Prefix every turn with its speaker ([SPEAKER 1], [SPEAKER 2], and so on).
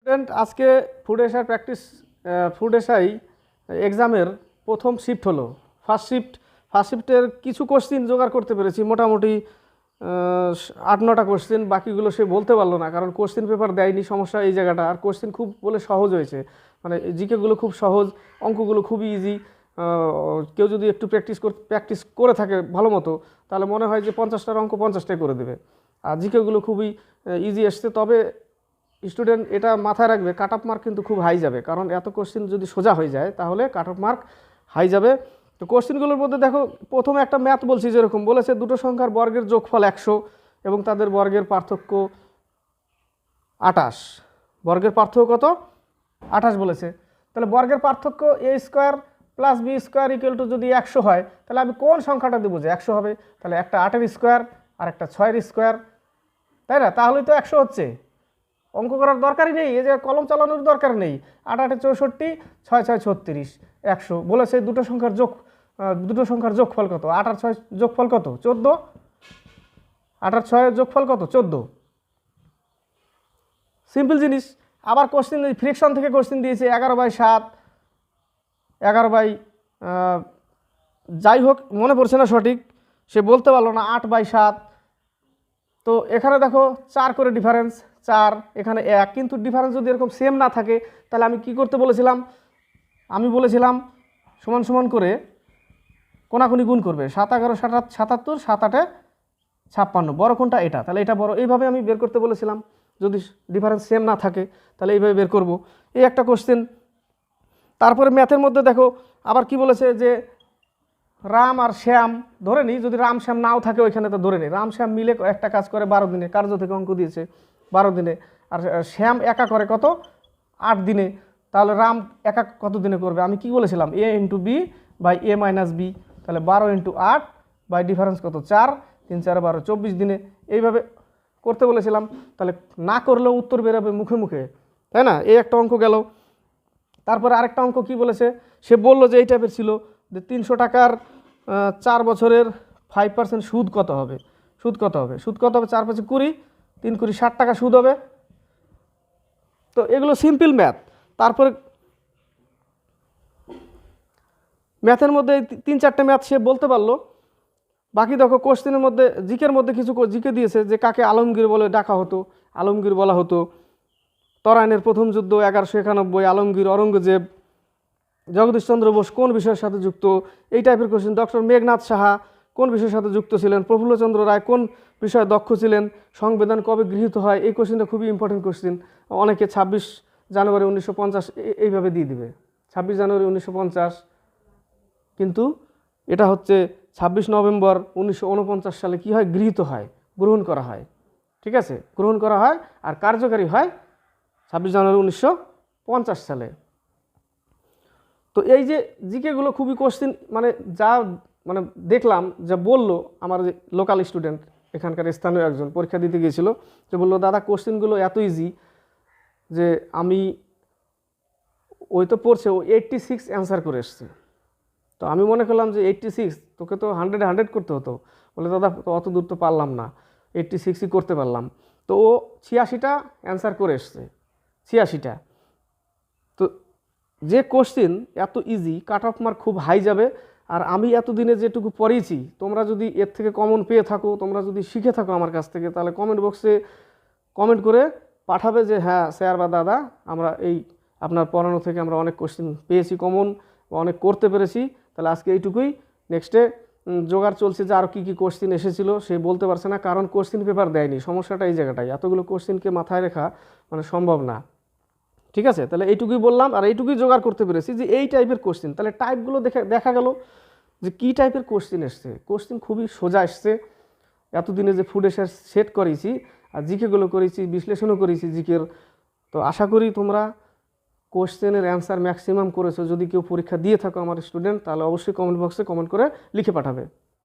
[SPEAKER 1] Student আজকে food SI practice food SI এক্সামের প্রথম শিফট হলো। ফার্স্ট শিফটের কিছু কোশ্চিন জোগাড় করতে পেরেছি, মোটামুটি 8-9টা কোশ্চিন। বাকিগুলো সে বলতে পারলো না, কারণ কোশ্চিন পেপার দেয়নি, সমস্যা এই জায়গাটা। আর কোশ্চিন খুব বলে সহজ হয়েছে, মানে জিকেগুলো খুব সহজ, অঙ্কগুলো খুবই ইজি। কেউ যদি একটু প্র্যাকটিস করে থাকে ভালো মতো, তাহলে মনে হয় যে 50টার অঙ্ক 50টাই করে দেবে। আর জিকেগুলো খুবই ইজি এসছে। তবে স্টুডেন্ট এটা মাথায় রাখবে, কাট অফ মার্ক কিন্তু খুব হাই যাবে, কারণ এত কোশ্চিন যদি সোজা হয়ে যায় তাহলে কাট অফ মার্ক হাই যাবে। তো কোশ্চিনগুলোর মধ্যে দেখো, প্রথমে একটা ম্যাথ বলছি, যেরকম বলেছে দুটো সংখ্যার বর্গের যোগফল 100 এবং তাদের বর্গের পার্থক্য 28। বর্গের পার্থক্য কত? 28 বলেছে। তাহলে বর্গের পার্থক্য a square plus b square equal to যদি 100 হয়, তাহলে আমি কোন সংখ্যাটা দেবো যে 100 হবে? তাহলে একটা 8-এর স্কোয়ার আর একটা 6-এর স্কোয়ার, তাই না? তাহলেই তো 100 হচ্ছে। অঙ্ক করার দরকারই নেই, এই যে কলম চালানোর দরকার নেই। 8-8 64, 6-6 36, 100 বলেছে। দুটো সংখ্যার যোগফল কত? 8 আর 6 যোগফল কত? 14। 8 আর 6 যোগফল কত? 14। সিম্পল জিনিস। আবার কোশ্চিন ফ্রিকশন থেকে কোশ্চিন দিয়েছে 11/7, 11 যাই হোক মনে পড়ছে না সঠিক, সে বলতে পারলো না। 8/7। তো এখানে দেখো 4 করে ডিফারেন্স, 4 এখানে 1, কিন্তু ডিফারেন্স যদি এরকম সেম না থাকে, তাহলে আমি কি করতে বলেছিলাম? আমি বলেছিলাম সমান সমান করে কোনাকুনি গুণ করবে। 7-11 77, 7-8 56। বড় কোনটা? এটা। তাহলে এটা বড়। এইভাবে আমি বের করতে বলেছিলাম, যদি ডিফারেন্স সেম না থাকে তাহলে এইভাবে বের করব। এই একটা কোশ্চেন। তারপরে ম্যাথের মধ্যে দেখো আবার কি বলেছে, যে রাম আর শ্যাম, ধরে নিই যদি রাম শ্যাম নাও থাকে ওইখানে, তো ধরে নিই রাম শ্যাম মিলে একটা কাজ করে 12 দিনে। কার্য থেকে অঙ্ক দিয়েছে 12 দিনে, আর শ্যাম একা করে কত? 8 দিনে। তাহলে রাম একা কত দিনে করবে? আমি কি বলেছিলাম? a into B by a minus B. তাহলে 12 ইন্টু 8 বাই ডিফারেন্স কত? 4, 3 4 12, 24 দিনে। এইভাবে করতে বলেছিলাম। তাহলে না করলেও উত্তর বেরোবে মুখে মুখে, তাই না? এই একটা অঙ্ক গেল। তারপরে আরেকটা অঙ্ক কি বলেছে, সে বলল যে এই টাইপের ছিল, যে 300 টাকার 4 বছরের 5% সুদ কত হবে? সুদ কত হবে? 4-5 20, 3 20 60 টাকা সুদ হবে। তো এগুলো সিম্পল ম্যাথ। তারপরে ম্যাথের মধ্যে 3-4টে ম্যাথ সে বলতে পারলো। বাকি দেখো কোশ্চেনের মধ্যে, জিকের মধ্যে কিছু জিকে দিয়েছে, যে কাকে আলমগীর বলে ডাকা হতো, আলমগীর বলা হতো। তরাইনের প্রথম যুদ্ধ 1191, আলমগীর, অরঙ্গজেব, জগদীশচন্দ্র বোস কোন বিষয়ের সাথে যুক্ত? এই টাইপের কোশ্চেন। ডক্টর মেঘনাথ সাহা কোন বিষয়ের সাথে যুক্ত ছিলেন? প্রফুল্লচন্দ্র রায় কোন বিষয়ে দক্ষ ছিলেন? সংবিধান কবে গৃহীত হয়? এই কোশ্চেনটা খুবই ইম্পর্টেন্ট কোশ্চেন। অনেকে 26 জানুয়ারি 1950 এইভাবে দিয়ে দিবে, 26 জানুয়ারি 1950, কিন্তু এটা হচ্ছে 26 নভেম্বর 1949 সালে কি হয়? গৃহীত হয়, গ্রহণ করা হয়। ঠিক আছে, গ্রহণ করা হয় আর কার্যকারী হয় 26 জানুয়ারি 1950 সালে। তো এই যে জিকেগুলো খুবই কোশ্চিন, মানে যা মানে দেখলাম, যা বললো আমার লোকাল স্টুডেন্ট, এখানকার স্থানীয় একজন পরীক্ষা দিতে গিয়েছিল, যে বললো দাদা কোশ্চিনগুলো এত ইজি যে আমি, ওই তো পড়ছে, ও 86 অ্যান্সার করে এসছে। তো আমি মনে করলাম যে 86, তোকে তো 100 করতে হতো। বলে দাদা অত দূর তো পারলাম না, 86ই করতে পারলাম। তো ও 86টা অ্যান্সার করে এসছে, 86টা। তো যে কোশ্চিন এত ইজি, কাট অফ মার্ক খুব হাই যাবে। আর আমি এতদিনে যেটুকু পড়িয়েছি, তোমরা যদি এর থেকে কমন পেয়ে থাকো, তোমরা যদি শিখে থাকো আমার কাছ থেকে, তাহলে কমেন্ট বক্সে কমেন্ট করে পাঠাবে যে হ্যাঁ স্যার বা দাদা, আমরা এই আপনার পড়ানো থেকে আমরা অনেক কোশ্চিন পেয়েছি কমন, বা অনেক করতে পেরেছি। তাহলে আজকে এইটুকুই। নেক্সটে জোগাড় চলছে যে আরও কী কী কোশ্চিন এসেছিলো, সে বলতে পারছে না, কারণ কোশ্চিন পেপার দেয়নি। সমস্যাটা এই জায়গাটাই, এতগুলো কোশ্চিনকে মাথায় রাখা মানে সম্ভব না। ঠিক আছে, তাহলে এইটুকুই বললাম, আর এইটুকুই জোগাড় করতে পেরেছি যে এই টাইপের কোশ্চিন। তাহলে টাইপগুলো দেখা গেল যে কী টাইপের কোশ্চিন এসছে। কোশ্চিন খুবই সোজা এসছে। এতদিনে যে ফুড এসে সেট করেছি আর জিকেগুলো করেছি, বিশ্লেষণও করেছি জিকের। তো আশা করি তোমরা কোশ্চেনের অ্যান্সার ম্যাক্সিমাম করেছো। যদি কেউ পরীক্ষা দিয়ে থাকো আমার স্টুডেন্ট, তাহলে অবশ্যই কমেন্ট বক্সে কমেন্ট করে লিখে পাঠাবে।